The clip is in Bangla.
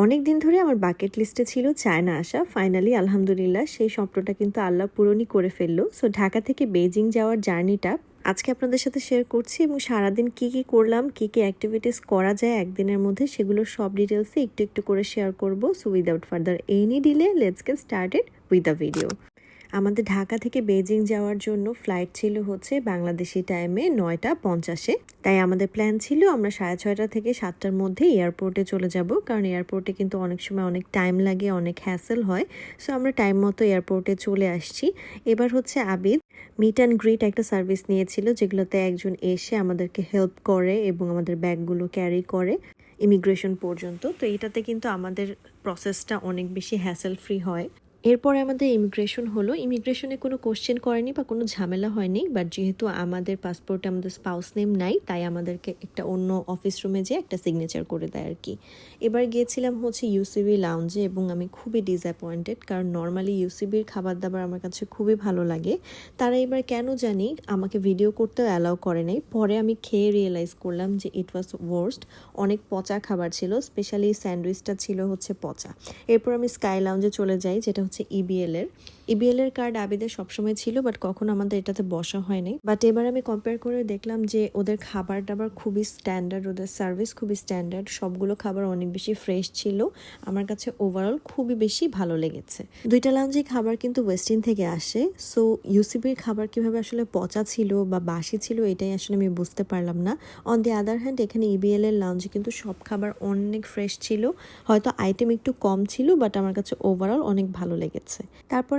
অনেক দিন ধরে আমার বাকেট লিস্টে ছিল চায়না আসা। ফাইনালি আলহামদুলিল্লাহ সেই স্বপ্নটা কিন্তু আল্লাহ পূরণই করে ফেললো। সো ঢাকা থেকে বেজিং যাওয়ার জার্নিটা আজকে আপনাদের সাথে শেয়ার করছি এবং সারাদিন কি কি করলাম, কি কি অ্যাক্টিভিটিস করা যায় একদিনের মধ্যে সেগুলোর সব ডিটেলসে একটু একটু করে শেয়ার করব। So without further any delay let's get started with the video. আমাদের ঢাকা থেকে বেজিং যাওয়ার জন্য ফ্লাইট ছিল হচ্ছে বাংলাদেশি টাইমে 9:50-এ। তাই আমাদের প্ল্যান ছিল আমরা 6:30 থেকে 7টার মধ্যে এয়ারপোর্টে চলে যাব, কারণ এয়ারপোর্টে কিন্তু অনেক সময় অনেক টাইম লাগে, অনেক হ্যাসেল হয়। সো আমরা টাইম মতো এয়ারপোর্টে চলে আসছি। এবার হচ্ছে আবিদ মিট অ্যান্ড গ্রিট একটা সার্ভিস নিয়েছিল, যেগুলোতে একজন এসে আমাদেরকে হেল্প করে এবং আমাদের ব্যাগগুলো ক্যারি করে ইমিগ্রেশন পর্যন্ত। তো এটাতে কিন্তু আমাদের প্রসেসটা অনেক বেশি হ্যাসেল ফ্রি হয়। এরপরে আমাদের ইমিগ্রেশন হলো। ইমিগ্রেশনে কোনো কোশ্চেন করেনি বা কোনো ঝামেলা হয়নি, বাট যেহেতু আমাদের পাসপোর্টে আমাদের স্পাউস নেম নাই, তাই আমাদেরকে একটা অন্য অফিস রুমে যেয়ে একটা সিগনেচার করে দেয় আর কি। এবার গিয়েছিলাম হচ্ছে ইউসিবি লাউঞ্জে এবং আমি খুবই ডিসঅ্যাপয়েন্টেড, কারণ নর্মালি ইউসিবির খাবার দাবার আমার কাছে খুবই ভালো লাগে। তারা এবার কেন জানি আমাকে ভিডিও করতেও অ্যালাউ করে নাই। পরে আমি খেয়ে রিয়েলাইজ করলাম যে ইট ওয়াজ ওয়ার্স্ট। অনেক পচা খাবার ছিল, স্পেশালি স্যান্ডউইচটা ছিল হচ্ছে পচা। এরপর আমি স্কাই লাউঞ্জে চলে যাই, যেটা হচ্ছে ইবিএল এর কার্ড আবিদের সবসময় ছিল, বাট কখনো আমাদের এটাতে বসা হয়নি। বাট এবার আমি কম্পেয়ার করে দেখলাম যে ওদের খাবার দাবার খুবই স্ট্যান্ডার্ড, ওদের সার্ভিস খুবই স্ট্যান্ডার্ড, সবগুলো খাবার অনেক বেশি ফ্রেশ ছিল। আমার কাছে ওভারঅল খুবই বেশি ভালো লেগেছে। দুইটা লাউঞ্জে খাবার কিন্তু ওয়েস্টিন থেকে আসে। সো ইউসিবির খাবার কিভাবে আসলে পচা ছিল বা বাসি ছিল এটাই আসলে আমি বুঝতে পারলাম না। অন দি আদার হ্যান্ড এখানে ইবিএল এর লাউঞ্জে কিন্তু সব খাবার অনেক ফ্রেশ ছিল। হয়তো আইটেম একটু কম ছিল, বাট আমার কাছে ওভারঅল অনেক ভালো লেগেছে। তারপরে